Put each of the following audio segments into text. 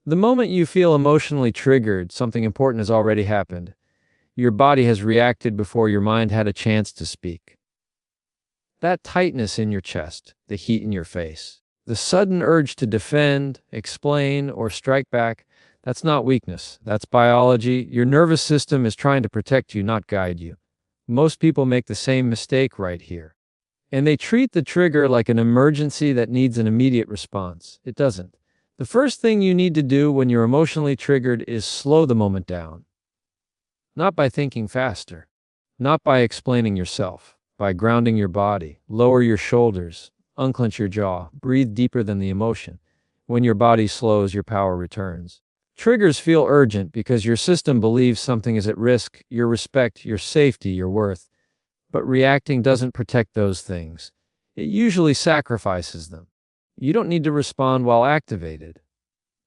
The moment you feel emotionally triggered, something important has already happened. Your body has reacted before your mind had a chance to speak. That tightness in your chest, the heat in your face, the sudden urge to defend, explain, or strike back, that's not weakness. That's biology. Your nervous system is trying to protect you, not guide you. Most people make the same mistake right here. And they treat the trigger like an emergency that needs an immediate response. It doesn't. The first thing you need to do when you're emotionally triggered is slow the moment down. Not by thinking faster, not by explaining yourself, by grounding your body, lower your shoulders, unclench your jaw, breathe deeper than the emotion. When your body slows, your power returns. Triggers feel urgent because your system believes something is at risk, your respect, your safety, your worth. But reacting doesn't protect those things. It usually sacrifices them. You don't need to respond while activated.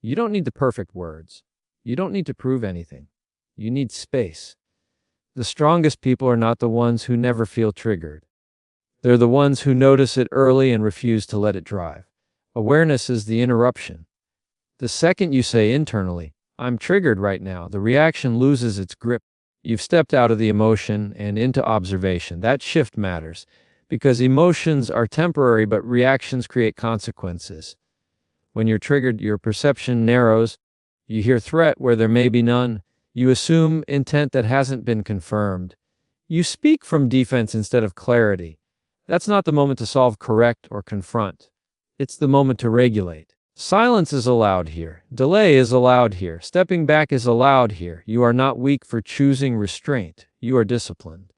You don't need the perfect words. You don't need to prove anything. You need space. The strongest people are not the ones who never feel triggered. They're the ones who notice it early and refuse to let it drive. Awareness is the interruption. The second you say internally, "I'm triggered right now," the reaction loses its grip. You've stepped out of the emotion and into observation. That shift matters because emotions are temporary, but reactions create consequences. When you're triggered, your perception narrows. You hear threat where there may be none. You assume intent that hasn't been confirmed. You speak from defense instead of clarity. That's not the moment to solve, correct, or confront. It's the moment to regulate. Silence is allowed here. Delay is allowed here. Stepping back is allowed here. You are not weak for choosing restraint. You are disciplined.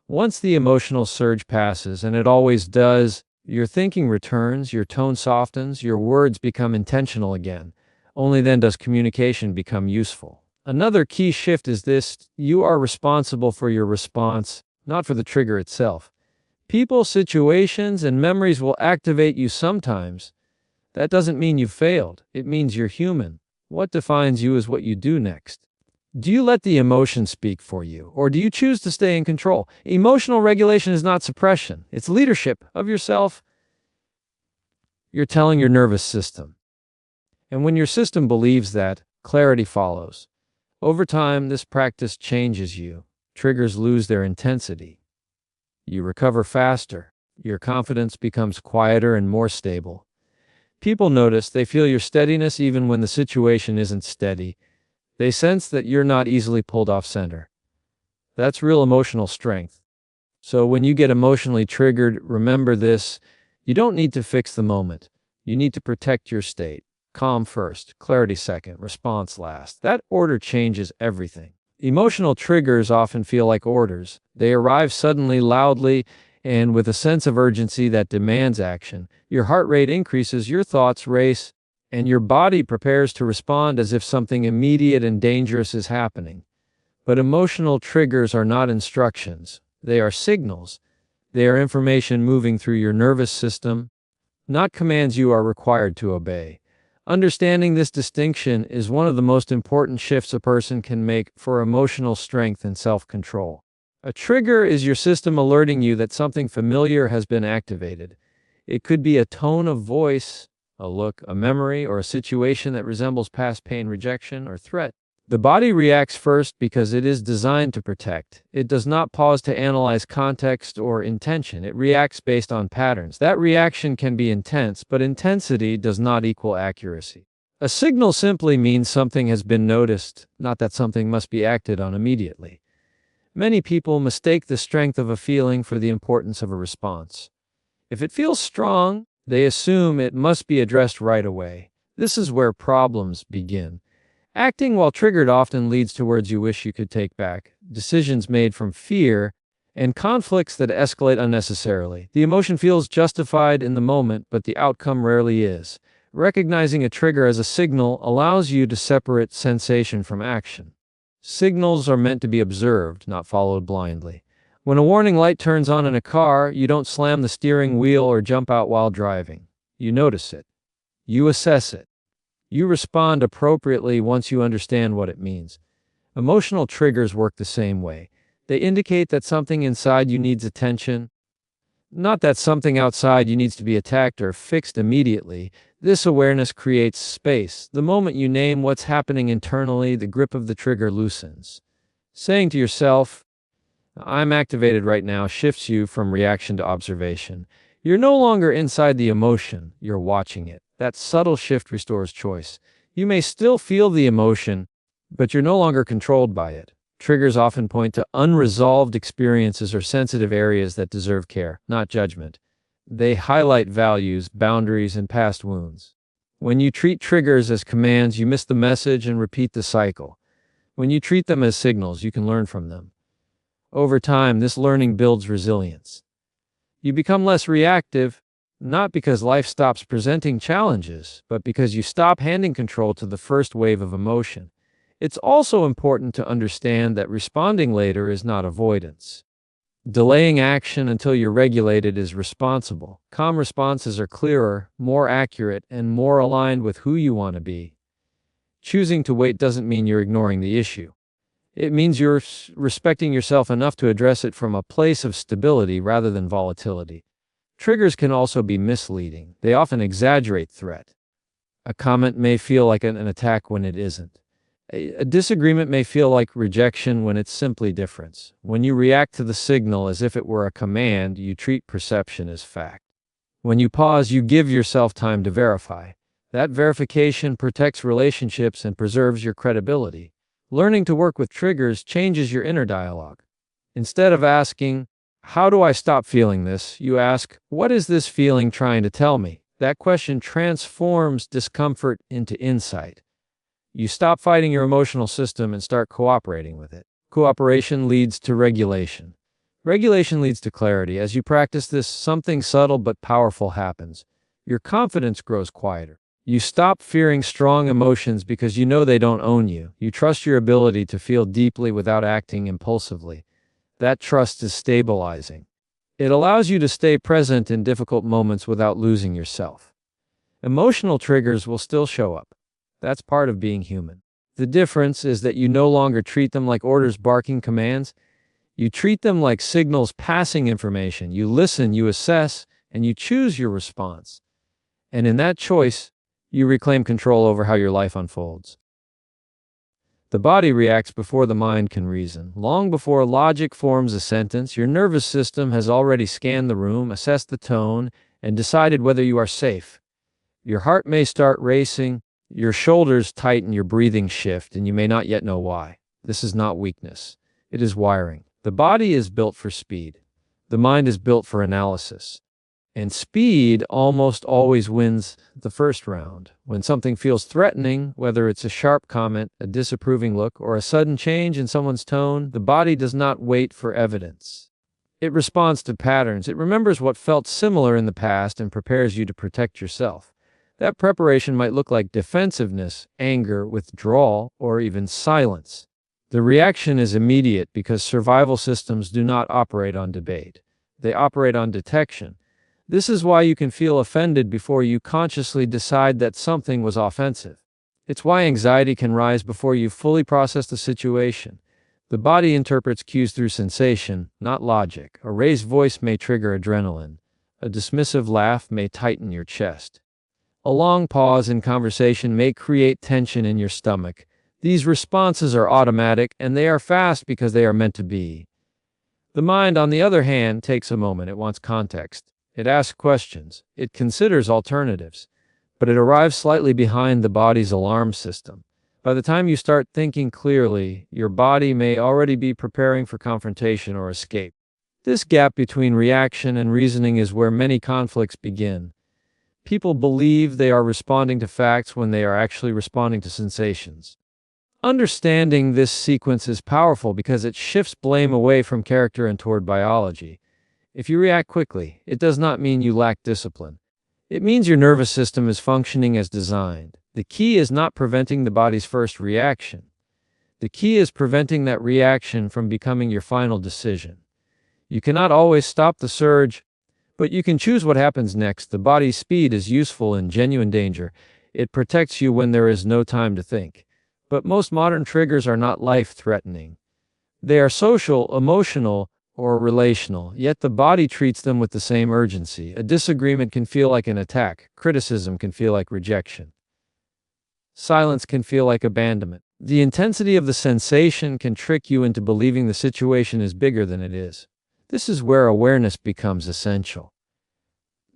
Once the emotional surge passes, and it always does, your thinking returns, your tone softens, your words become intentional again. Only then does communication become useful. Another key shift is this: you are responsible for your response, not for the trigger itself. People, situations, and memories will activate you sometimes. That doesn't mean you failed. It means you're human. What defines you is what you do next. Do you let the emotion speak for you, or do you choose to stay in control? Emotional regulation is not suppression. It's leadership of yourself. You're telling your nervous system. And when your system believes that, clarity follows. Over time, this practice changes you. Triggers lose their intensity. You recover faster. Your confidence becomes quieter and more stable. People notice, they feel your steadiness even when the situation isn't steady. They sense that you're not easily pulled off center. That's real emotional strength. So when you get emotionally triggered, remember this: you don't need to fix the moment. You need to protect your state. Calm first, clarity second, response last. That order changes everything. Emotional triggers often feel like orders. They arrive suddenly, loudly, and with a sense of urgency that demands action. Your heart rate increases, your thoughts race, and your body prepares to respond as if something immediate and dangerous is happening. But emotional triggers are not instructions. They are signals. They are information moving through your nervous system, not commands you are required to obey. Understanding this distinction is one of the most important shifts a person can make for emotional strength and self-control. A trigger is your system alerting you that something familiar has been activated. It could be a tone of voice, a look, a memory, or a situation that resembles past pain, rejection, or threat. The body reacts first because it is designed to protect. It does not pause to analyze context or intention. It reacts based on patterns. That reaction can be intense, but intensity does not equal accuracy. A signal simply means something has been noticed, not that something must be acted on immediately. Many people mistake the strength of a feeling for the importance of a response. If it feels strong, they assume it must be addressed right away. This is where problems begin. Acting while triggered often leads to words you wish you could take back, decisions made from fear, and conflicts that escalate unnecessarily. The emotion feels justified in the moment, but the outcome rarely is. Recognizing a trigger as a signal allows you to separate sensation from action. Signals are meant to be observed, not followed blindly. When a warning light turns on in a car, you don't slam the steering wheel or jump out while driving. You notice it. You assess it. You respond appropriately once you understand what it means. Emotional triggers work the same way. They indicate that something inside you needs attention. Not that something outside you needs to be attacked or fixed immediately. This awareness creates space. The moment you name what's happening internally, the grip of the trigger loosens. Saying to yourself, "I'm activated right now," shifts you from reaction to observation. You're no longer inside the emotion, you're watching it. That subtle shift restores choice. You may still feel the emotion, but you're no longer controlled by it. Triggers often point to unresolved experiences or sensitive areas that deserve care, not judgment. They highlight values, boundaries, and past wounds. When you treat triggers as commands, you miss the message and repeat the cycle. When you treat them as signals, you can learn from them. Over time, this learning builds resilience. You become less reactive, not because life stops presenting challenges, but because you stop handing control to the first wave of emotion. It's also important to understand that responding later is not avoidance. Delaying action until you're regulated is responsible. Calm responses are clearer, more accurate, and more aligned with who you want to be. Choosing to wait doesn't mean you're ignoring the issue. It means you're respecting yourself enough to address it from a place of stability rather than volatility. Triggers can also be misleading. They often exaggerate threat. A comment may feel like an attack when it isn't. A disagreement may feel like rejection when it's simply difference. When you react to the signal as if it were a command, you treat perception as fact. When you pause, you give yourself time to verify. That verification protects relationships and preserves your credibility. Learning to work with triggers changes your inner dialogue. Instead of asking, "How do I stop feeling this?" you ask, "What is this feeling trying to tell me?" That question transforms discomfort into insight. You stop fighting your emotional system and start cooperating with it. Cooperation leads to regulation. Regulation leads to clarity. As you practice this, something subtle but powerful happens. Your confidence grows quieter. You stop fearing strong emotions because you know they don't own you. You trust your ability to feel deeply without acting impulsively. That trust is stabilizing. It allows you to stay present in difficult moments without losing yourself. Emotional triggers will still show up. That's part of being human. The difference is that you no longer treat them like orders barking commands. You treat them like signals passing information. You listen, you assess, and you choose your response. And in that choice, you reclaim control over how your life unfolds. The body reacts before the mind can reason. Long before logic forms a sentence, your nervous system has already scanned the room, assessed the tone, and decided whether you are safe. Your heart may start racing, your shoulders tighten, your breathing shift, and you may not yet know why. This is not weakness. It is wiring. The body is built for speed. The mind is built for analysis. And speed almost always wins the first round. When something feels threatening, whether it's a sharp comment, a disapproving look, or a sudden change in someone's tone, the body does not wait for evidence. It responds to patterns. It remembers what felt similar in the past and prepares you to protect yourself. That preparation might look like defensiveness, anger, withdrawal, or even silence. The reaction is immediate because survival systems do not operate on debate. They operate on detection. This is why you can feel offended before you consciously decide that something was offensive. It's why anxiety can rise before you fully process the situation. The body interprets cues through sensation, not logic. A raised voice may trigger adrenaline. A dismissive laugh may tighten your chest. A long pause in conversation may create tension in your stomach. These responses are automatic, and they are fast because they are meant to be. The mind, on the other hand, takes a moment. It wants context. It asks questions. It considers alternatives. But it arrives slightly behind the body's alarm system. By the time you start thinking clearly, your body may already be preparing for confrontation or escape. This gap between reaction and reasoning is where many conflicts begin. People believe they are responding to facts when they are actually responding to sensations. Understanding this sequence is powerful because it shifts blame away from character and toward biology. If you react quickly, it does not mean you lack discipline. It means your nervous system is functioning as designed. The key is not preventing the body's first reaction. The key is preventing that reaction from becoming your final decision. You cannot always stop the surge, but you can choose what happens next. The body's speed is useful in genuine danger. It protects you when there is no time to think. But most modern triggers are not life-threatening. They are social, emotional, or relational, yet the body treats them with the same urgency. A disagreement can feel like an attack. Criticism can feel like rejection. Silence can feel like abandonment. The intensity of the sensation can trick you into believing the situation is bigger than it is. This is where awareness becomes essential.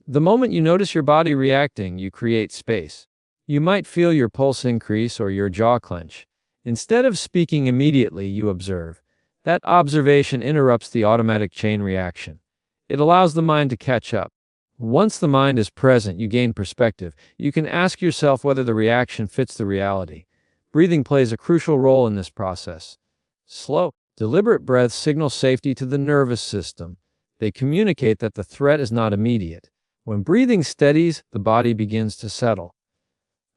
The moment you notice your body reacting, you create space. You might feel your pulse increase or your jaw clench. Instead of speaking immediately, you observe. That observation interrupts the automatic chain reaction. It allows the mind to catch up. Once the mind is present, you gain perspective. You can ask yourself whether the reaction fits the reality. Breathing plays a crucial role in this process. Slow, deliberate breaths signal safety to the nervous system. They communicate that the threat is not immediate. When breathing steadies, the body begins to settle.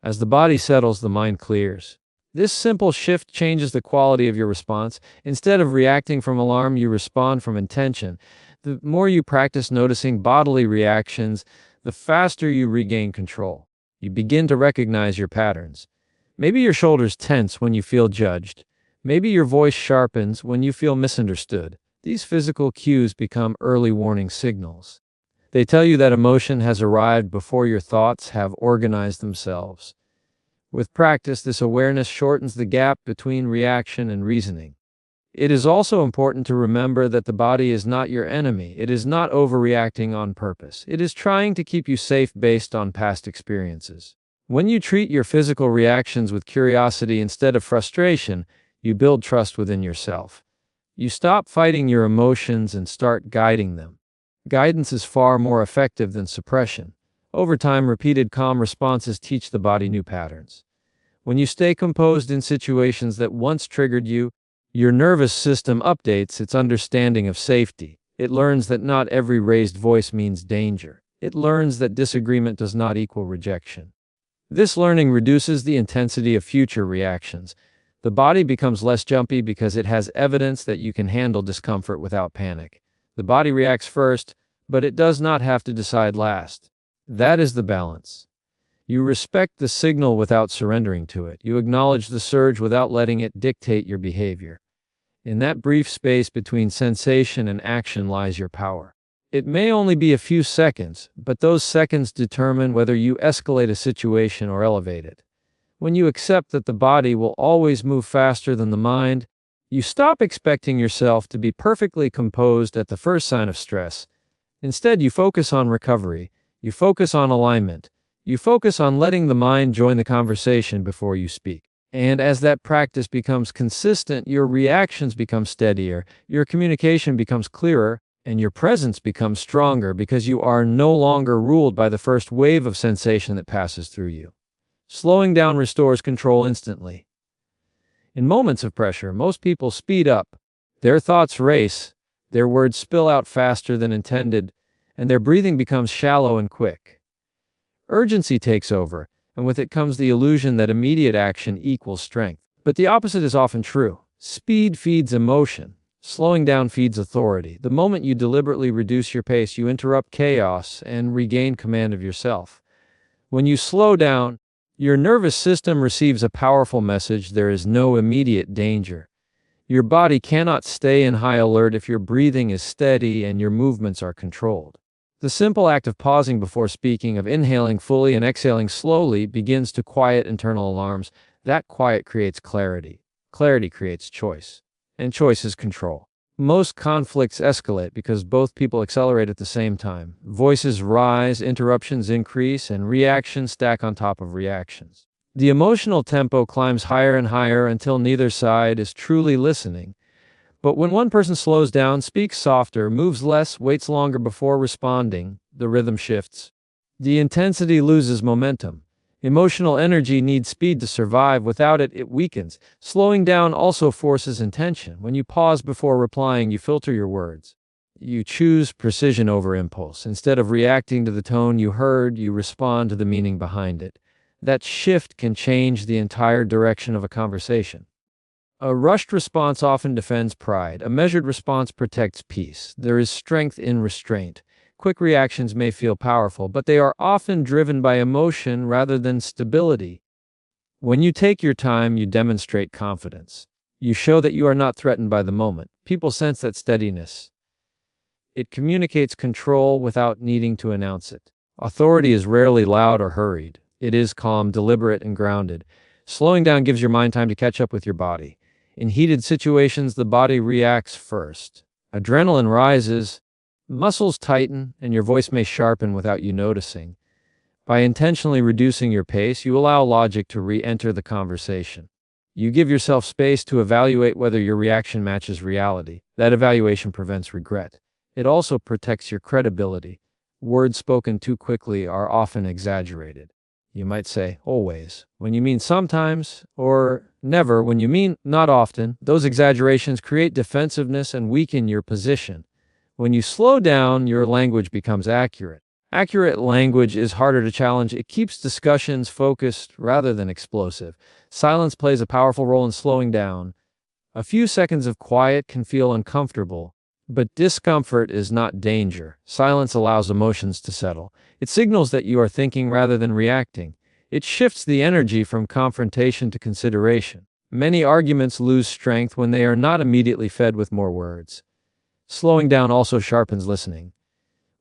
As the body settles, the mind clears. This simple shift changes the quality of your response. Instead of reacting from alarm, you respond from intention. The more you practice noticing bodily reactions, the faster you regain control. You begin to recognize your patterns. Maybe your shoulders tense when you feel judged. Maybe your voice sharpens when you feel misunderstood. These physical cues become early warning signals. They tell you that emotion has arrived before your thoughts have organized themselves. With practice, this awareness shortens the gap between reaction and reasoning. It is also important to remember that the body is not your enemy. It is not overreacting on purpose. It is trying to keep you safe based on past experiences. When you treat your physical reactions with curiosity instead of frustration, you build trust within yourself. You stop fighting your emotions and start guiding them. Guidance is far more effective than suppression. Over time, repeated calm responses teach the body new patterns. When you stay composed in situations that once triggered you, your nervous system updates its understanding of safety. It learns that not every raised voice means danger. It learns that disagreement does not equal rejection. This learning reduces the intensity of future reactions. The body becomes less jumpy because it has evidence that you can handle discomfort without panic. The body reacts first, but it does not have to decide last. That is the balance. You respect the signal without surrendering to it. You acknowledge the surge without letting it dictate your behavior. In that brief space between sensation and action lies your power. It may only be a few seconds, but those seconds determine whether you escalate a situation or elevate it. When you accept that the body will always move faster than the mind, you stop expecting yourself to be perfectly composed at the first sign of stress. Instead, you focus on recovery. You focus on alignment. You focus on letting the mind join the conversation before you speak. And as that practice becomes consistent, your reactions become steadier, your communication becomes clearer, and your presence becomes stronger because you are no longer ruled by the first wave of sensation that passes through you. Slowing down restores control instantly. In moments of pressure, most people speed up. Their thoughts race, their words spill out faster than intended, and their breathing becomes shallow and quick. Urgency takes over, and with it comes the illusion that immediate action equals strength. But the opposite is often true. Speed feeds emotion. Slowing down feeds authority. The moment you deliberately reduce your pace, you interrupt chaos and regain command of yourself. When you slow down, your nervous system receives a powerful message: there is no immediate danger. Your body cannot stay in high alert if your breathing is steady and your movements are controlled. The simple act of pausing before speaking, of inhaling fully and exhaling slowly, begins to quiet internal alarms. That quiet creates clarity. Clarity creates choice. And choice is control. Most conflicts escalate because both people accelerate at the same time. Voices rise, interruptions increase, and reactions stack on top of reactions. The emotional tempo climbs higher and higher until neither side is truly listening. But when one person slows down, speaks softer, moves less, waits longer before responding, the rhythm shifts. The intensity loses momentum. Emotional energy needs speed to survive. Without it, it weakens. Slowing down also forces intention. When you pause before replying, you filter your words. You choose precision over impulse. Instead of reacting to the tone you heard, you respond to the meaning behind it. That shift can change the entire direction of a conversation. A rushed response often defends pride. A measured response protects peace. There is strength in restraint. Quick reactions may feel powerful, but they are often driven by emotion rather than stability. When you take your time, you demonstrate confidence. You show that you are not threatened by the moment. People sense that steadiness. It communicates control without needing to announce it. Authority is rarely loud or hurried. It is calm, deliberate, and grounded. Slowing down gives your mind time to catch up with your body. In heated situations, the body reacts first. Adrenaline rises, muscles tighten, and your voice may sharpen without you noticing. By intentionally reducing your pace, you allow logic to re-enter the conversation. You give yourself space to evaluate whether your reaction matches reality. That evaluation prevents regret. It also protects your credibility. Words spoken too quickly are often exaggerated. You might say always when you mean sometimes, or never when you mean not often. Those exaggerations create defensiveness and weaken your position. When you slow down, your language becomes accurate. Accurate language is harder to challenge. It keeps discussions focused rather than explosive. Silence plays a powerful role in slowing down. A few seconds of quiet can feel uncomfortable, but discomfort is not danger. Silence allows emotions to settle. It signals that you are thinking rather than reacting. It shifts the energy from confrontation to consideration. Many arguments lose strength when they are not immediately fed with more words. Slowing down also sharpens listening.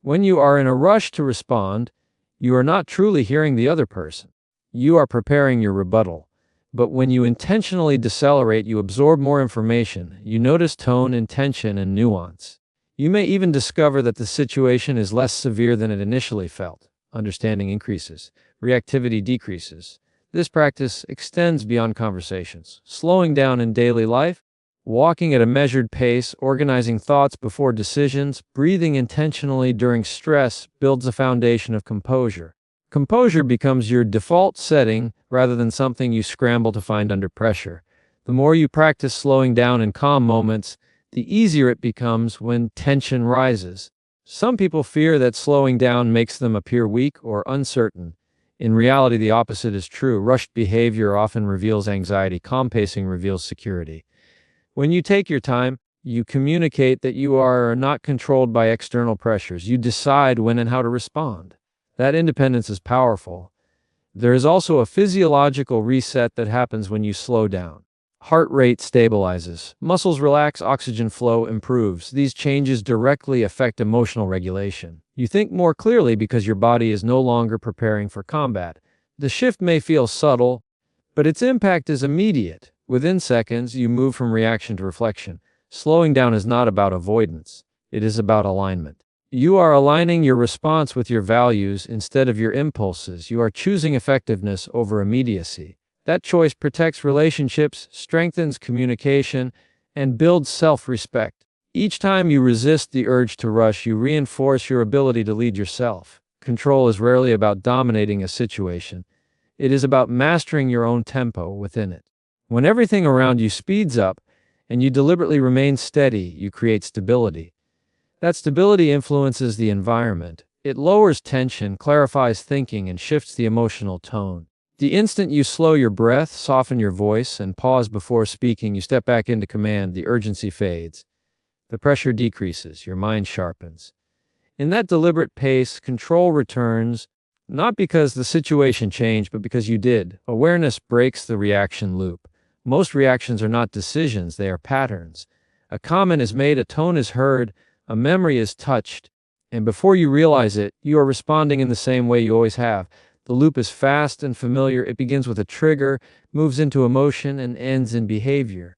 When you are in a rush to respond, you are not truly hearing the other person. You are preparing your rebuttal. But when you intentionally decelerate, you absorb more information. You notice tone, intention, and nuance. You may even discover that the situation is less severe than it initially felt. Understanding increases. Reactivity decreases. This practice extends beyond conversations. Slowing down in daily life, walking at a measured pace, organizing thoughts before decisions, breathing intentionally during stress builds a foundation of composure. Composure becomes your default setting rather than something you scramble to find under pressure. The more you practice slowing down in calm moments, the easier it becomes when tension rises. Some people fear that slowing down makes them appear weak or uncertain. In reality, the opposite is true. Rushed behavior often reveals anxiety. Calm pacing reveals security. When you take your time, you communicate that you are not controlled by external pressures. You decide when and how to respond. That independence is powerful. There is also a physiological reset that happens when you slow down. Heart rate stabilizes, muscles relax, oxygen flow improves. These changes directly affect emotional regulation. You think more clearly because your body is no longer preparing for combat. The shift may feel subtle, but its impact is immediate. Within seconds, you move from reaction to reflection. Slowing down is not about avoidance. It is about alignment. You are aligning your response with your values instead of your impulses. You are choosing effectiveness over immediacy. That choice protects relationships, strengthens communication, and builds self-respect. Each time you resist the urge to rush, you reinforce your ability to lead yourself. Control is rarely about dominating a situation. It is about mastering your own tempo within it. When everything around you speeds up and you deliberately remain steady, you create stability. That stability influences the environment. It lowers tension, clarifies thinking, and shifts the emotional tone. The instant you slow your breath, soften your voice, and pause before speaking, you step back into command. The urgency fades. The pressure decreases. Your mind sharpens. In that deliberate pace, control returns, not because the situation changed, but because you did. Awareness breaks the reaction loop. Most reactions are not decisions, they are patterns. A comment is made, a tone is heard, a memory is touched, and before you realize it, you are responding in the same way you always have. The loop is fast and familiar. It begins with a trigger, moves into emotion, and ends in behavior.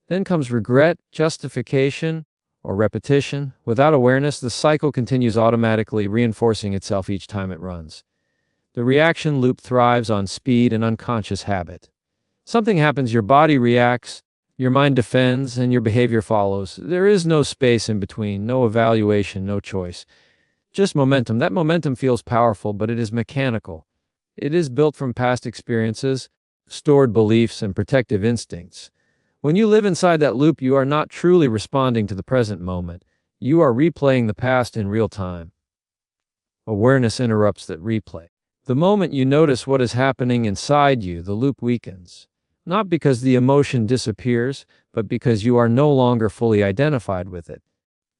Then comes regret, justification, or repetition. Without awareness, the cycle continues automatically, reinforcing itself each time it runs. The reaction loop thrives on speed and unconscious habit. Something happens, your body reacts, your mind defends, and your behavior follows. There is no space in between, no evaluation, no choice. Just momentum. That momentum feels powerful, but it is mechanical. It is built from past experiences, stored beliefs, and protective instincts. When you live inside that loop, you are not truly responding to the present moment. You are replaying the past in real time. Awareness interrupts that replay. The moment you notice what is happening inside you, the loop weakens. Not because the emotion disappears, but because you are no longer fully identified with it.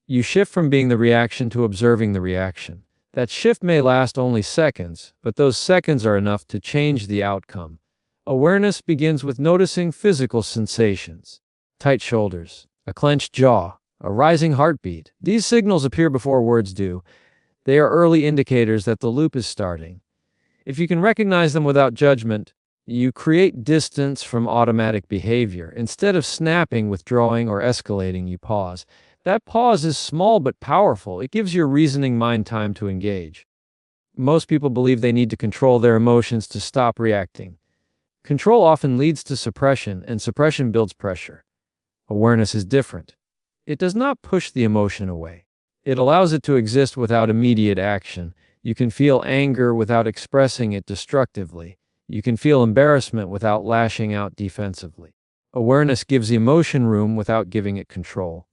You shift from being the reaction to observing the reaction. That shift may last only seconds, but those seconds are enough to change the outcome. Awareness begins with noticing physical sensations. Tight shoulders, a clenched jaw, a rising heartbeat. These signals appear before words do. They are early indicators that the loop is starting. If you can recognize them without judgment, you create distance from automatic behavior. Instead of snapping, withdrawing, or escalating, you pause. That pause is small but powerful. It gives your reasoning mind time to engage. Most people believe they need to control their emotions to stop reacting. Control often leads to suppression, and suppression builds pressure. Awareness is different. It does not push the emotion away. It allows it to exist without immediate action. You can feel anger without expressing it destructively. You can feel embarrassment without lashing out defensively. Awareness gives emotion room without giving it control.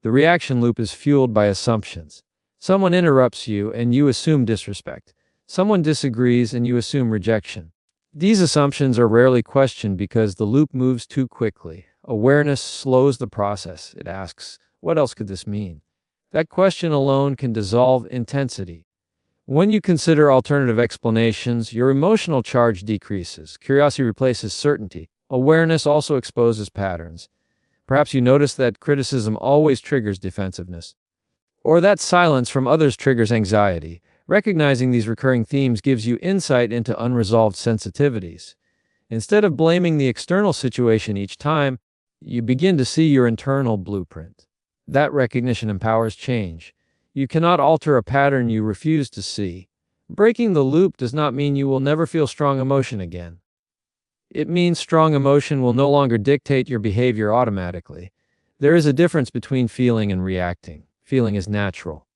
The reaction loop is fueled by assumptions. Someone interrupts you and you assume disrespect. Someone disagrees and you assume rejection. These assumptions are rarely questioned because the loop moves too quickly. Awareness slows the process. It asks, what else could this mean? That question alone can dissolve intensity. When you consider alternative explanations, your emotional charge decreases. Curiosity replaces certainty. Awareness also exposes patterns. Perhaps you notice that criticism always triggers defensiveness, or that silence from others triggers anxiety. Recognizing these recurring themes gives you insight into unresolved sensitivities. Instead of blaming the external situation each time, you begin to see your internal blueprint. That recognition empowers change. You cannot alter a pattern you refuse to see. Breaking the loop does not mean you will never feel strong emotion again. It means strong emotion will no longer dictate your behavior automatically. There is a difference between feeling and reacting. Feeling is natural.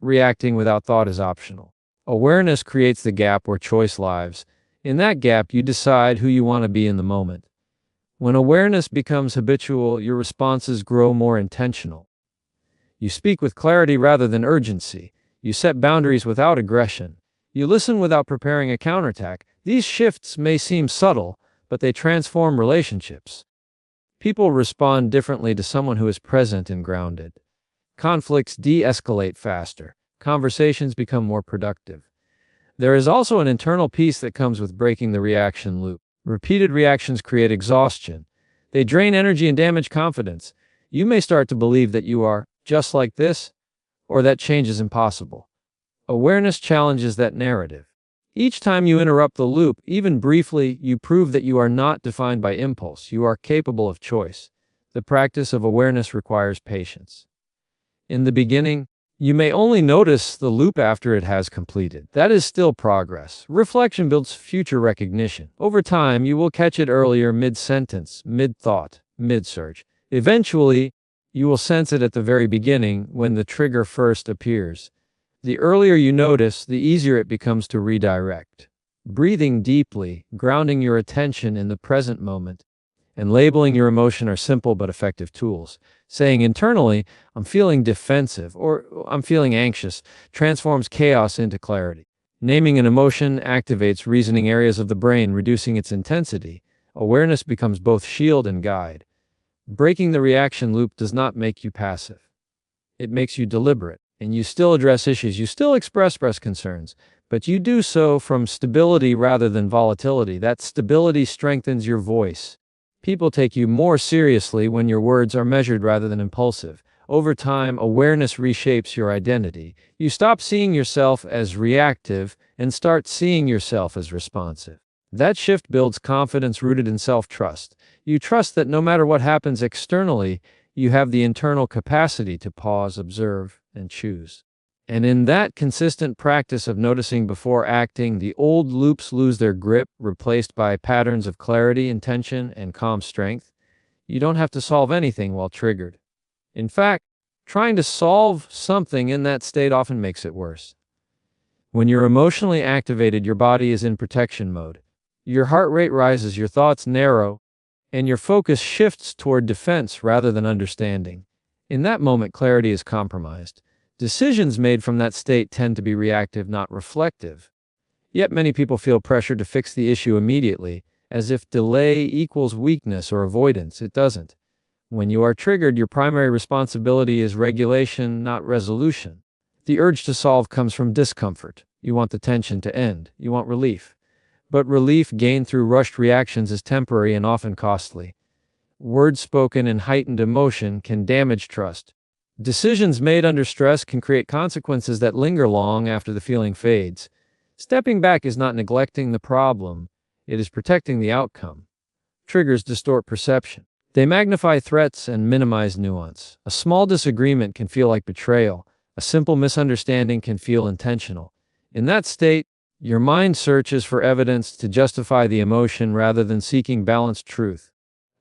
Reacting without thought is optional. Awareness creates the gap where choice lives. In that gap, you decide who you want to be in the moment. When awareness becomes habitual, your responses grow more intentional. You speak with clarity rather than urgency. You set boundaries without aggression. You listen without preparing a counterattack. These shifts may seem subtle, but they transform relationships. People respond differently to someone who is present and grounded. Conflicts de-escalate faster. Conversations become more productive. There is also an internal peace that comes with breaking the reaction loop. Repeated reactions create exhaustion. They drain energy and damage confidence. You may start to believe that you are just like this, or that change is impossible. Awareness challenges that narrative. Each time you interrupt the loop, even briefly, you prove that you are not defined by impulse. You are capable of choice. The practice of awareness requires patience. In the beginning, you may only notice the loop after it has completed. That is still progress. Reflection builds future recognition. Over time, you will catch it earlier, mid-sentence, mid-thought, mid-search. Eventually, you will sense it at the very beginning when the trigger first appears. The earlier you notice, the easier it becomes to redirect. Breathing deeply, grounding your attention in the present moment, and labeling your emotion are simple but effective tools. Saying internally, I'm feeling defensive, or I'm feeling anxious, transforms chaos into clarity. Naming an emotion activates reasoning areas of the brain, reducing its intensity. Awareness becomes both shield and guide. Breaking the reaction loop does not make you passive. It makes you deliberate, and you still address issues, you still express concerns, but you do so from stability rather than volatility. That stability strengthens your voice. People take you more seriously when your words are measured rather than impulsive. Over time, awareness reshapes your identity. You stop seeing yourself as reactive and start seeing yourself as responsive. That shift builds confidence rooted in self-trust. You trust that no matter what happens externally, you have the internal capacity to pause, observe, and choose. And in that consistent practice of noticing before acting, the old loops lose their grip, replaced by patterns of clarity, intention, and calm strength. You don't have to solve anything while triggered. In fact, trying to solve something in that state often makes it worse. When you're emotionally activated, your body is in protection mode. Your heart rate rises, your thoughts narrow, and your focus shifts toward defense rather than understanding. In that moment, clarity is compromised. Decisions made from that state tend to be reactive, not reflective. Yet many people feel pressure to fix the issue immediately, as if delay equals weakness or avoidance. It doesn't. When you are triggered, your primary responsibility is regulation, not resolution. The urge to solve comes from discomfort. You want the tension to end. You want relief. But relief gained through rushed reactions is temporary and often costly. Words spoken in heightened emotion can damage trust. Decisions made under stress can create consequences that linger long after the feeling fades. Stepping back is not neglecting the problem, it is protecting the outcome. Triggers distort perception. They magnify threats and minimize nuance. A small disagreement can feel like betrayal. A simple misunderstanding can feel intentional. In that state, your mind searches for evidence to justify the emotion rather than seeking balanced truth.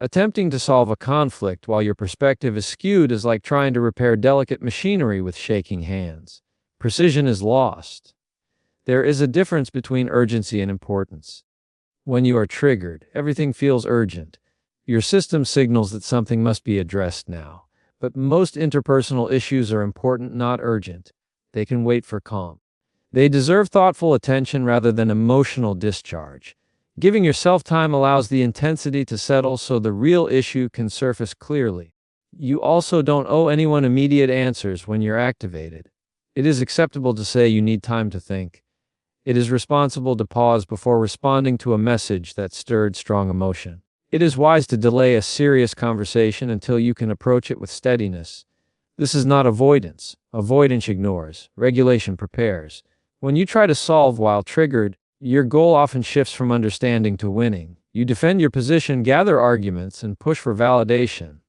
Attempting to solve a conflict while your perspective is skewed is like trying to repair delicate machinery with shaking hands. Precision is lost. There is a difference between urgency and importance. When you are triggered, everything feels urgent. Your system signals that something must be addressed now. But most interpersonal issues are important, not urgent. They can wait for calm. They deserve thoughtful attention rather than emotional discharge. Giving yourself time allows the intensity to settle so the real issue can surface clearly. You also don't owe anyone immediate answers when you're activated. It is acceptable to say you need time to think. It is responsible to pause before responding to a message that stirred strong emotion. It is wise to delay a serious conversation until you can approach it with steadiness. This is not avoidance. Avoidance ignores. Regulation prepares. When you try to solve while triggered, your goal often shifts from understanding to winning. You defend your position, gather arguments, and push for validation.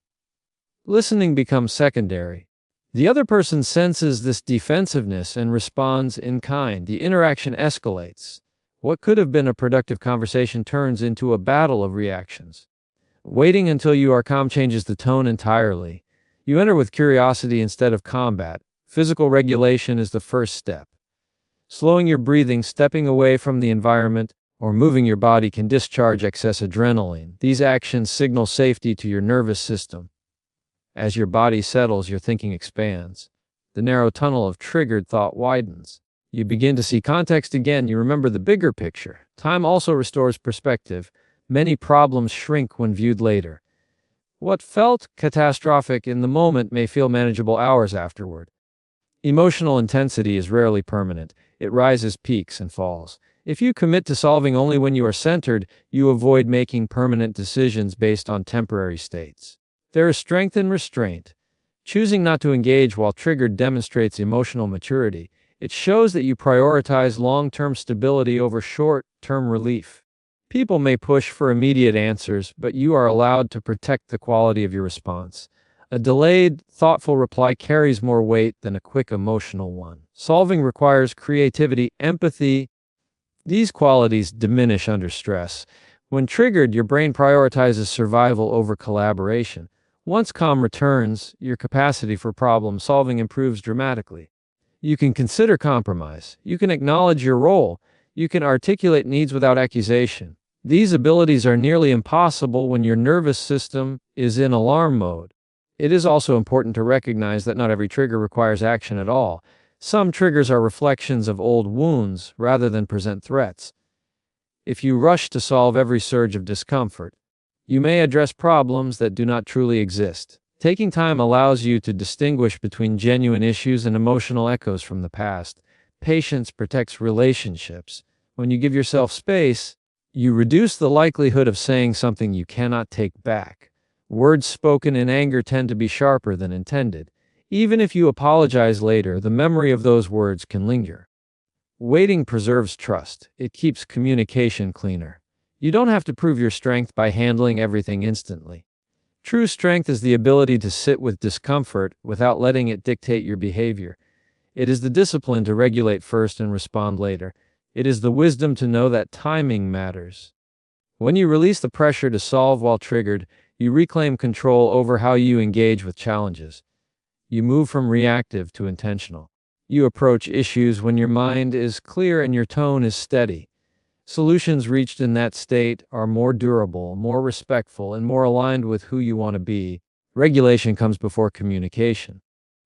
Listening becomes secondary. The other person senses this defensiveness and responds in kind. The interaction escalates. What could have been a productive conversation turns into a battle of reactions. Waiting until you are calm changes the tone entirely. You enter with curiosity instead of combat. Physical regulation is the first step. Slowing your breathing, stepping away from the environment, or moving your body can discharge excess adrenaline. These actions signal safety to your nervous system. As your body settles, your thinking expands. The narrow tunnel of triggered thought widens. You begin to see context again. You remember the bigger picture. Time also restores perspective. Many problems shrink when viewed later. What felt catastrophic in the moment may feel manageable hours afterward. Emotional intensity is rarely permanent. It rises, peaks, and falls. If you commit to solving only when you are centered, you avoid making permanent decisions based on temporary states. There is strength in restraint. Choosing not to engage while triggered demonstrates emotional maturity. It shows that you prioritize long-term stability over short-term relief. People may push for immediate answers, but you are allowed to protect the quality of your response. A delayed, thoughtful reply carries more weight than a quick emotional one. Solving requires creativity, empathy. These qualities diminish under stress. When triggered, your brain prioritizes survival over collaboration. Once calm returns, your capacity for problem solving improves dramatically. You can consider compromise. You can acknowledge your role. You can articulate needs without accusation. These abilities are nearly impossible when your nervous system is in alarm mode. It is also important to recognize that not every trigger requires action at all. Some triggers are reflections of old wounds rather than present threats. If you rush to solve every surge of discomfort, you may address problems that do not truly exist. Taking time allows you to distinguish between genuine issues and emotional echoes from the past. Patience protects relationships. When you give yourself space, you reduce the likelihood of saying something you cannot take back. Words spoken in anger tend to be sharper than intended. Even if you apologize later, the memory of those words can linger. Waiting preserves trust. It keeps communication cleaner. You don't have to prove your strength by handling everything instantly. True strength is the ability to sit with discomfort without letting it dictate your behavior. It is the discipline to regulate first and respond later. It is the wisdom to know that timing matters. When you release the pressure to solve while triggered, you reclaim control over how you engage with challenges. You move from reactive to intentional. You approach issues when your mind is clear and your tone is steady. Solutions reached in that state are more durable, more respectful, and more aligned with who you want to be. Regulation comes before communication.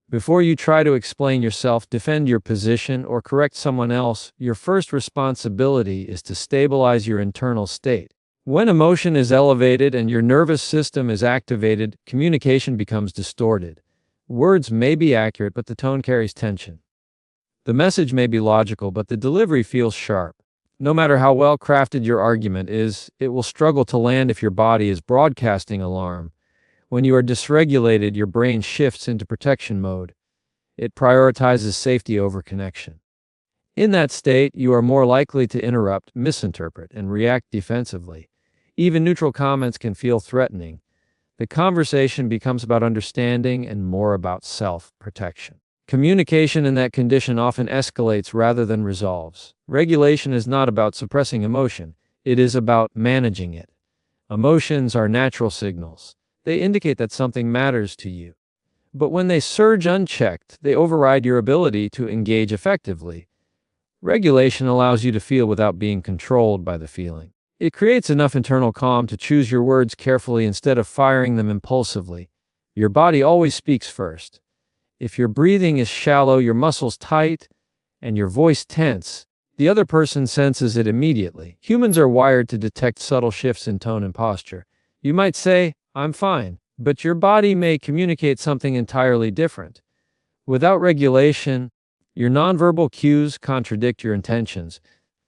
Before you try to explain yourself, defend your position, or correct someone else, your first responsibility is to stabilize your internal state. When emotion is elevated and your nervous system is activated, communication becomes distorted. Words may be accurate, but the tone carries tension. The message may be logical, but the delivery feels sharp. No matter how well crafted your argument is, it will struggle to land if your body is broadcasting alarm. When you are dysregulated, your brain shifts into protection mode. It prioritizes safety over connection. In that state, you are more likely to interrupt, misinterpret, and react defensively. Even neutral comments can feel threatening. The conversation becomes about understanding and more about self-protection. Communication in that condition often escalates rather than resolves. Regulation is not about suppressing emotion. It is about managing it. Emotions are natural signals. They indicate that something matters to you. But when they surge unchecked, they override your ability to engage effectively. Regulation allows you to feel without being controlled by the feeling. It creates enough internal calm to choose your words carefully instead of firing them impulsively. Your body always speaks first. If your breathing is shallow, your muscles tight, and your voice tense, the other person senses it immediately. Humans are wired to detect subtle shifts in tone and posture. You might say, "I'm fine," but your body may communicate something entirely different. Without regulation, your nonverbal cues contradict your intentions.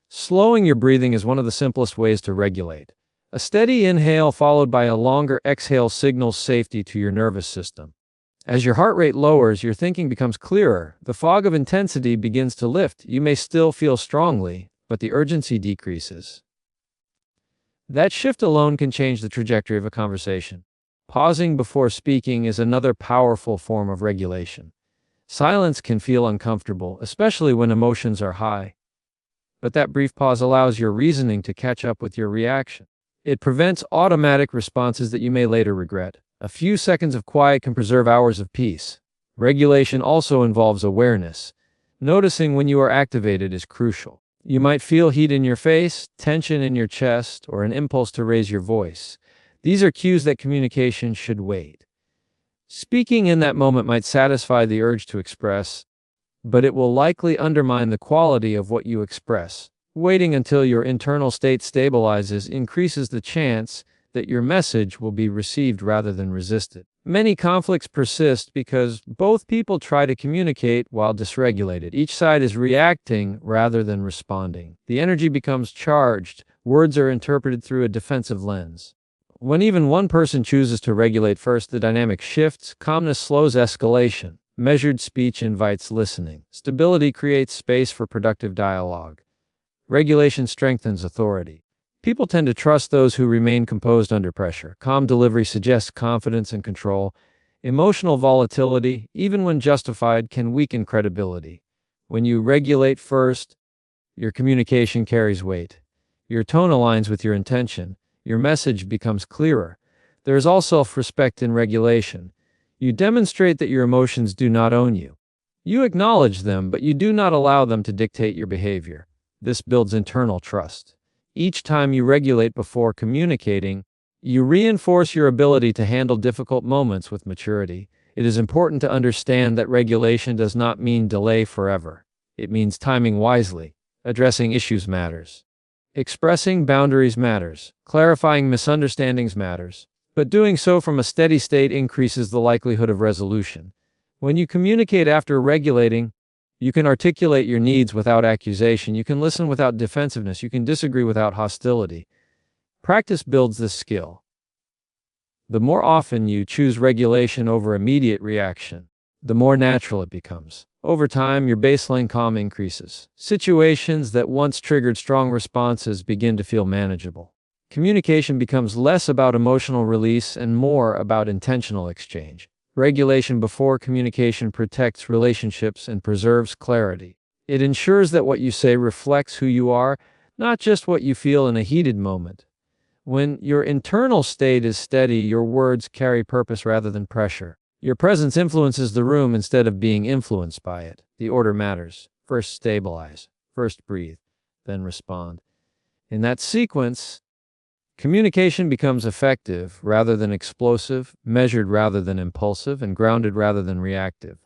Slowing your breathing is one of the simplest ways to regulate. A steady inhale followed by a longer exhale signals safety to your nervous system. As your heart rate lowers, your thinking becomes clearer. The fog of intensity begins to lift. You may still feel strongly, but the urgency decreases. That shift alone can change the trajectory of a conversation. Pausing before speaking is another powerful form of regulation. Silence can feel uncomfortable, especially when emotions are high. But that brief pause allows your reasoning to catch up with your reaction. It prevents automatic responses that you may later regret. A few seconds of quiet can preserve hours of peace. Regulation also involves awareness. Noticing when you are activated is crucial. You might feel heat in your face, tension in your chest, or an impulse to raise your voice. These are cues that communication should wait. Speaking in that moment might satisfy the urge to express, but it will likely undermine the quality of what you express. Waiting until your internal state stabilizes increases the chance that your message will be received rather than resisted. Many conflicts persist because both people try to communicate while dysregulated. Each side is reacting rather than responding. The energy becomes charged. Words are interpreted through a defensive lens. When even one person chooses to regulate first, the dynamic shifts. Calmness slows escalation. Measured speech invites listening. Stability creates space for productive dialogue. Regulation strengthens authority. People tend to trust those who remain composed under pressure. Calm delivery suggests confidence and control. Emotional volatility, even when justified, can weaken credibility. When you regulate first, your communication carries weight. Your tone aligns with your intention. Your message becomes clearer. There is also self-respect in regulation. You demonstrate that your emotions do not own you. You acknowledge them, but you do not allow them to dictate your behavior. This builds internal trust. Each time you regulate before communicating, you reinforce your ability to handle difficult moments with maturity. It is important to understand that regulation does not mean delay forever. It means timing wisely. Addressing issues matters. Expressing boundaries matters. Clarifying misunderstandings matters. But doing so from a steady state increases the likelihood of resolution. When you communicate after regulating, you can articulate your needs without accusation. You can listen without defensiveness. You can disagree without hostility. Practice builds this skill. The more often you choose regulation over immediate reaction, the more natural it becomes. Over time, your baseline calm increases. Situations that once triggered strong responses begin to feel manageable. Communication becomes less about emotional release and more about intentional exchange. Regulation before communication protects relationships and preserves clarity. It ensures that what you say reflects who you are, not just what you feel in a heated moment. When your internal state is steady, your words carry purpose rather than pressure. Your presence influences the room instead of being influenced by it. The order matters. First stabilize, first breathe, then respond. In that sequence, communication becomes effective rather than explosive, measured rather than impulsive, and grounded rather than reactive.